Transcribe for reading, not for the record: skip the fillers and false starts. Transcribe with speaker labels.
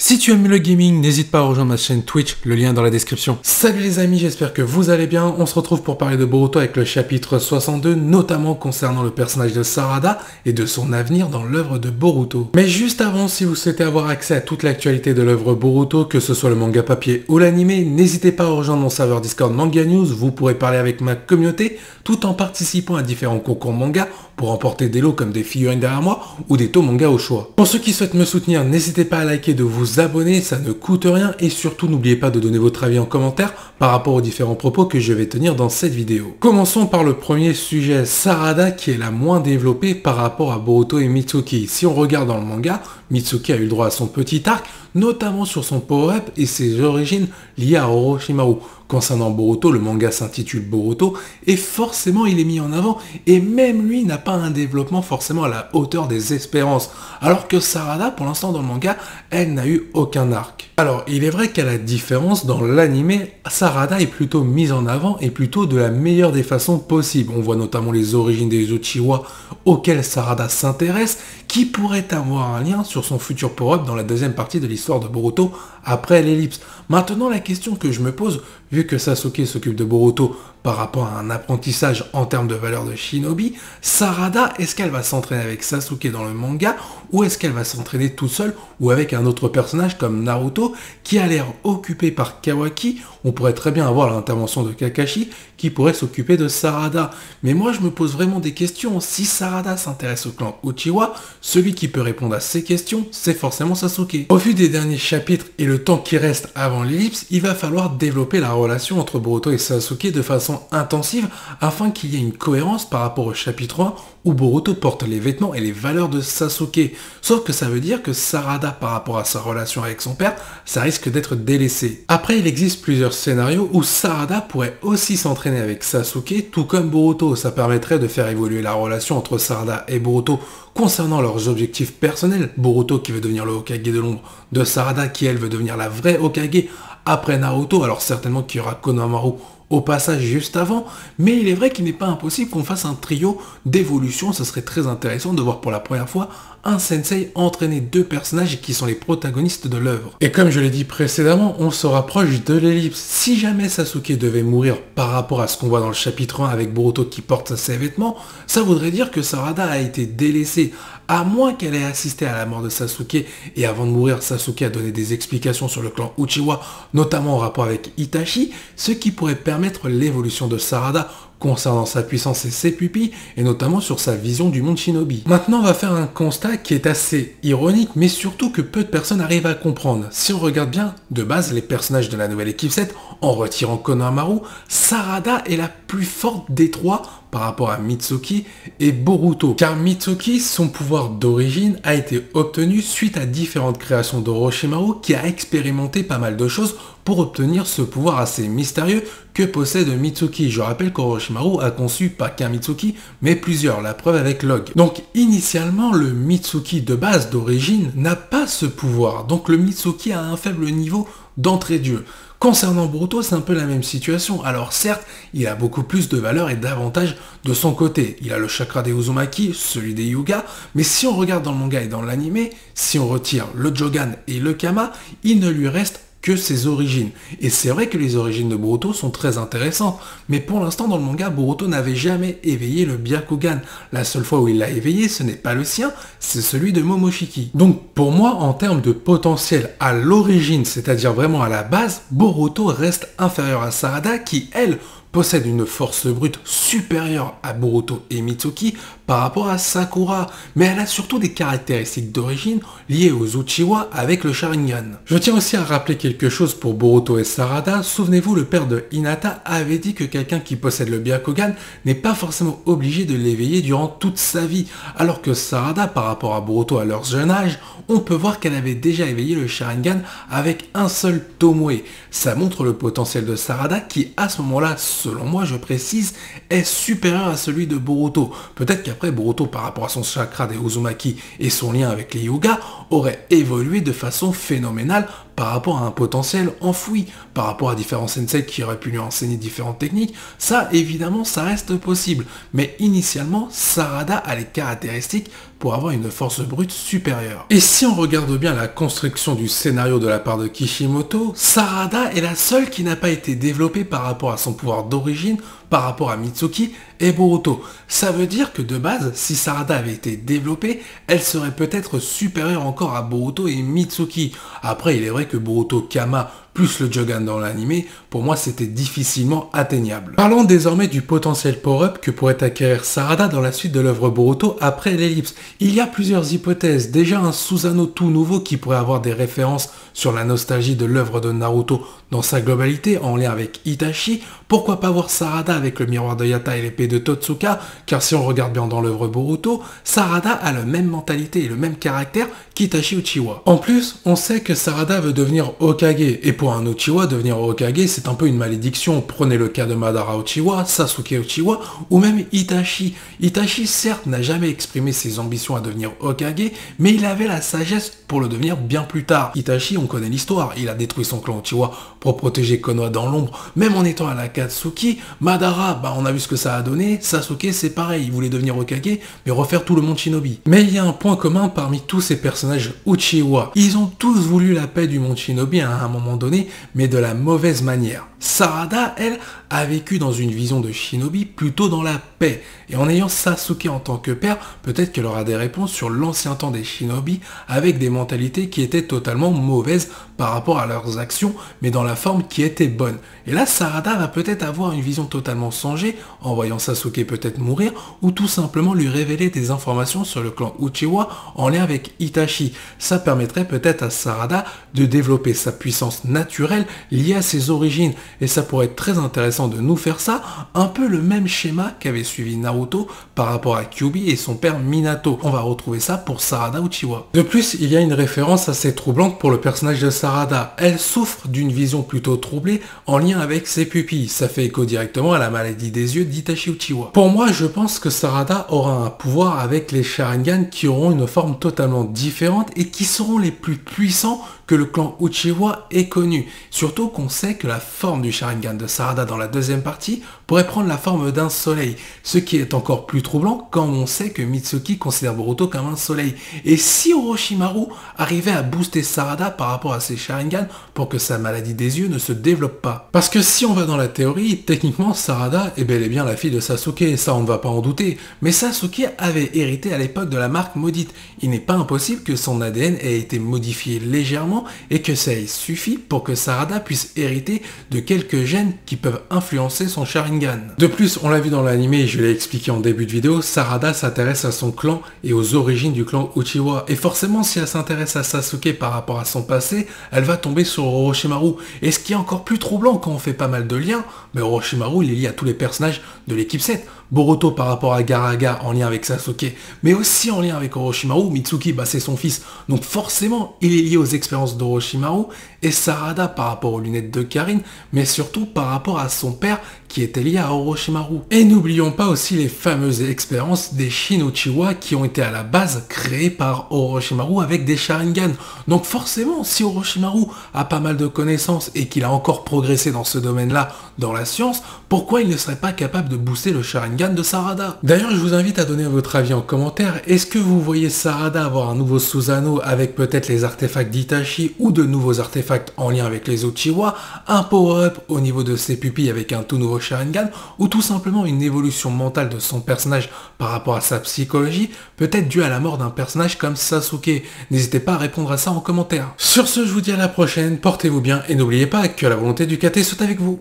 Speaker 1: Si tu aimes le gaming, n'hésite pas à rejoindre ma chaîne Twitch, le lien dans la description. Salut les amis, j'espère que vous allez bien. On se retrouve pour parler de Boruto avec le chapitre 62, notamment concernant le personnage de Sarada et de son avenir dans l'œuvre de Boruto. Mais juste avant, si vous souhaitez avoir accès à toute l'actualité de l'œuvre Boruto, que ce soit le manga papier ou l'animé, n'hésitez pas à rejoindre mon serveur Discord Manga News. Vous pourrez parler avec ma communauté tout en participant à différents concours manga pour remporter des lots comme des figurines derrière moi ou des tomes manga au choix. Pour ceux qui souhaitent me soutenir, n'hésitez pas à liker, de vous abonner, ça ne coûte rien, et surtout n'oubliez pas de donner votre avis en commentaire par rapport aux différents propos que je vais tenir dans cette vidéo. Commençons par le premier sujet, Sarada, qui est la moins développée par rapport à Boruto et Mitsuki. Si on regarde dans le manga, Mitsuki a eu le droit à son petit arc, notamment sur son power-up et ses origines liées à Orochimaru. Concernant Boruto, le manga s'intitule Boruto et forcément il est mis en avant, et même lui n'a pas un développement forcément à la hauteur des espérances, alors que Sarada, pour l'instant dans le manga, elle n'a eu aucun arc. Alors il est vrai qu'à la différence, dans l'animé, Sarada est plutôt mise en avant et plutôt de la meilleure des façons possibles. On voit notamment les origines des Uchiwa auxquelles Sarada s'intéresse, qui pourrait avoir un lien sur son futur power-up dans la deuxième partie de l'histoire de Boruto après l'ellipse. Maintenant, la question que je me pose, vu que Sasuke s'occupe de Boruto par rapport à un apprentissage en termes de valeur de shinobi, Sarada, est-ce qu'elle va s'entraîner avec Sasuke dans le manga, ou est-ce qu'elle va s'entraîner toute seule ou avec un autre personnage comme Naruto qui a l'air occupé par Kawaki? On pourrait très bien avoir l'intervention de Kakashi qui pourrait s'occuper de Sarada. Mais moi je me pose vraiment des questions. Si Sarada s'intéresse au clan Uchiwa, celui qui peut répondre à ces questions, c'est forcément Sasuke. Au vu des derniers chapitres et le temps qui reste avant l'ellipse, il va falloir développer la relation entre Boruto et Sasuke de façon intensive afin qu'il y ait une cohérence par rapport au chapitre 1 où Boruto porte les vêtements et les valeurs de Sasuke. Sauf que ça veut dire que Sarada, par rapport à sa relation avec son père, ça risque d'être délaissé. Après, il existe plusieurs scénarios où Sarada pourrait aussi s'entraîner avec Sasuke, tout comme Boruto. Ça permettrait de faire évoluer la relation entre Sarada et Boruto concernant leurs objectifs personnels. Boruto qui veut devenir le Hokage de l'ombre, de Sarada qui elle veut devenir la vraie Hokage après Naruto, alors certainement qu'il y aura Konohamaru au passage juste avant, mais il est vrai qu'il n'est pas impossible qu'on fasse un trio d'évolution. Ce serait très intéressant de voir pour la première fois un sensei entraîner deux personnages qui sont les protagonistes de l'œuvre. Et comme je l'ai dit précédemment, on se rapproche de l'ellipse. Si jamais Sasuke devait mourir par rapport à ce qu'on voit dans le chapitre 1 avec Boruto qui porte ses vêtements, ça voudrait dire que Sarada a été délaissée, à moins qu'elle ait assisté à la mort de Sasuke, et avant de mourir, Sasuke a donné des explications sur le clan Uchiwa, notamment en rapport avec Itachi, ce qui pourrait permettre l'évolution de Sarada concernant sa puissance et ses pupilles, et notamment sur sa vision du monde shinobi. Maintenant, on va faire un constat qui est assez ironique, mais surtout que peu de personnes arrivent à comprendre. Si on regarde bien, de base, les personnages de la nouvelle équipe 7, en retirant Konohamaru, Sarada est la plus forte des trois par rapport à Mitsuki et Boruto. Car Mitsuki, son pouvoir d'origine a été obtenu suite à différentes créations d'Orochimaru qui a expérimenté pas mal de choses pour obtenir ce pouvoir assez mystérieux que possède Mitsuki. Je rappelle qu'Orochimaru a conçu pas qu'un Mitsuki, mais plusieurs, la preuve avec Log. Donc initialement, le Mitsuki de base d'origine n'a pas ce pouvoir, donc le Mitsuki a un faible niveau d'entrée de jeu. Concernant Boruto, c'est un peu la même situation. Alors certes, il a beaucoup plus de valeur et d'avantages de son côté. Il a le chakra des Uzumaki, celui des Hyuga, mais si on regarde dans le manga et dans l'anime, si on retire le Jogan et le Kama, il ne lui reste que ses origines. Et c'est vrai que les origines de Boruto sont très intéressantes, mais pour l'instant dans le manga, Boruto n'avait jamais éveillé le Byakugan. La seule fois où il l'a éveillé, ce n'est pas le sien, c'est celui de Momoshiki. Donc pour moi, en termes de potentiel à l'origine, c'est-à-dire vraiment à la base, Boruto reste inférieur à Sarada qui, elle, possède une force brute supérieure à Boruto et Mitsuki par rapport à Sakura, mais elle a surtout des caractéristiques d'origine liées aux Uchiwa avec le Sharingan. Je tiens aussi à rappeler quelque chose pour Boruto et Sarada. Souvenez-vous, le père de Hinata avait dit que quelqu'un qui possède le Byakugan n'est pas forcément obligé de l'éveiller durant toute sa vie, alors que Sarada, par rapport à Boruto à leur jeune âge, on peut voir qu'elle avait déjà éveillé le Sharingan avec un seul Tomoe. Ça montre le potentiel de Sarada qui, à ce moment-là, selon moi, je précise, est supérieur à celui de Boruto. Peut-être qu'après, Boruto, par rapport à son chakra des Uzumaki et son lien avec les Hyuga, aurait évolué de façon phénoménale par rapport à un potentiel enfoui, par rapport à différents sensei qui auraient pu lui enseigner différentes techniques, ça évidemment ça reste possible. Mais initialement, Sarada a les caractéristiques pour avoir une force brute supérieure. Et si on regarde bien la construction du scénario de la part de Kishimoto, Sarada est la seule qui n'a pas été développée par rapport à son pouvoir d'origine, par rapport à Mitsuki et Boruto. Ça veut dire que de base, si Sarada avait été développée, elle serait peut-être supérieure encore à Boruto et Mitsuki. Après, il est vrai que Boruto Kama plus le Jogan dans l'anime, pour moi c'était difficilement atteignable. Parlons désormais du potentiel power-up que pourrait acquérir Sarada dans la suite de l'œuvre Boruto après l'ellipse. Il y a plusieurs hypothèses. Déjà un Susanoo tout nouveau qui pourrait avoir des références sur la nostalgie de l'œuvre de Naruto dans sa globalité en lien avec Itachi. Pourquoi pas voir Sarada avec le miroir de Yata et l'épée de Totsuka, car si on regarde bien dans l'œuvre Boruto, Sarada a la même mentalité et le même caractère qu'Itachi Uchiwa. En plus, on sait que Sarada veut devenir Hokage, et pour un Uchiwa, devenir Hokage, c'est un peu une malédiction. Prenez le cas de Madara Uchiwa, Sasuke Uchiwa, ou même Itachi. Itachi, certes, n'a jamais exprimé ses ambitions à devenir Hokage, mais il avait la sagesse pour le devenir bien plus tard. Itachi, on connaît l'histoire, il a détruit son clan Uchiwa pour protéger Konoha dans l'ombre, même en étant à la Katsuki. Madara, on a vu ce que ça a donné. Sasuke, c'est pareil, il voulait devenir Hokage, mais refaire tout le monde Shinobi. Mais il y a un point commun parmi tous ces personnages Uchiwa. Ils ont tous voulu la paix du monde Shinobi à un moment donné, mais de la mauvaise manière. Sarada, elle, a vécu dans une vision de Shinobi plutôt dans la paix. Et en ayant Sasuke en tant que père, peut-être qu'elle aura des réponses sur l'ancien temps des Shinobi avec des mentalités qui étaient totalement mauvaises par rapport à leurs actions, mais dans la forme qui était bonne. Et là, Sarada va peut-être avoir une vision totalement changée en voyant Sasuke peut-être mourir ou tout simplement lui révéler des informations sur le clan Uchiwa en lien avec Itachi. Ça permettrait peut-être à Sarada de développer sa puissance naturelle liée à ses origines. Et ça pourrait être très intéressant de nous faire ça, un peu le même schéma qu'avait suivi Naruto par rapport à Kyuubi et son père Minato. On va retrouver ça pour Sarada Uchiwa. De plus, il y a une référence assez troublante pour le personnage de Sarada. Elle souffre d'une vision plutôt troublée en lien avec ses pupilles. Ça fait écho directement à la maladie des yeux d'Itachi Uchiwa. Pour moi, je pense que Sarada aura un pouvoir avec les Sharingan qui auront une forme totalement différente et qui seront les plus puissants que le clan Uchiwa ait connu. Surtout qu'on sait que la forme du Sharingan de Sarada dans la deuxième partie pourrait prendre la forme d'un soleil, ce qui est encore plus troublant quand on sait que Mitsuki considère Boruto comme un soleil. Et si Orochimaru arrivait à booster Sarada par rapport à ses Sharingan pour que sa maladie des yeux ne se développe pas. Parce que si on va dans la théorie, techniquement Sarada est bel et bien la fille de Sasuke, ça on ne va pas en douter, mais Sasuke avait hérité à l'époque de la marque maudite. Il n'est pas impossible que son ADN ait été modifié légèrement et que ça ait suffi pour que Sarada puisse hériter de quelques gènes qui peuvent influencer son Sharingan. De plus, on l'a vu dans l'anime et je l'ai expliqué en début de vidéo, Sarada s'intéresse à son clan et aux origines du clan Uchiwa. Et forcément, si elle s'intéresse à Sasuke par rapport à son passé, elle va tomber sur Orochimaru. Et ce qui est encore plus troublant quand on fait pas mal de liens, mais Orochimaru il est lié à tous les personnages de l'équipe 7. Boruto par rapport à Garaga en lien avec Sasuke, mais aussi en lien avec Orochimaru. Mitsuki, c'est son fils, donc forcément il est lié aux expériences d'Orochimaru, et Sarada par rapport aux lunettes de Karin, mais surtout par rapport à son père qui était lié à Orochimaru. Et n'oublions pas aussi les fameuses expériences des Shin Uchiwa qui ont été à la base créées par Orochimaru avec des Sharingan. Donc forcément, si Orochimaru a pas mal de connaissances et qu'il a encore progressé dans ce domaine-là, dans la science, pourquoi il ne serait pas capable de booster le Sharingan de Sarada? D'ailleurs, je vous invite à donner votre avis en commentaire. Est-ce que vous voyez Sarada avoir un nouveau Susanoo avec peut-être les artefacts d'Itachi ou de nouveaux artefacts en lien avec les Uchiwa, un power-up au niveau de ses pupilles avec un tout nouveau Sharingan, ou tout simplement une évolution mentale de son personnage par rapport à sa psychologie, peut-être due à la mort d'un personnage comme Sasuke? N'hésitez pas à répondre à ça en commentaire. Sur ce, je vous dis à la prochaine, portez-vous bien et n'oubliez pas que la volonté du KT soit avec vous.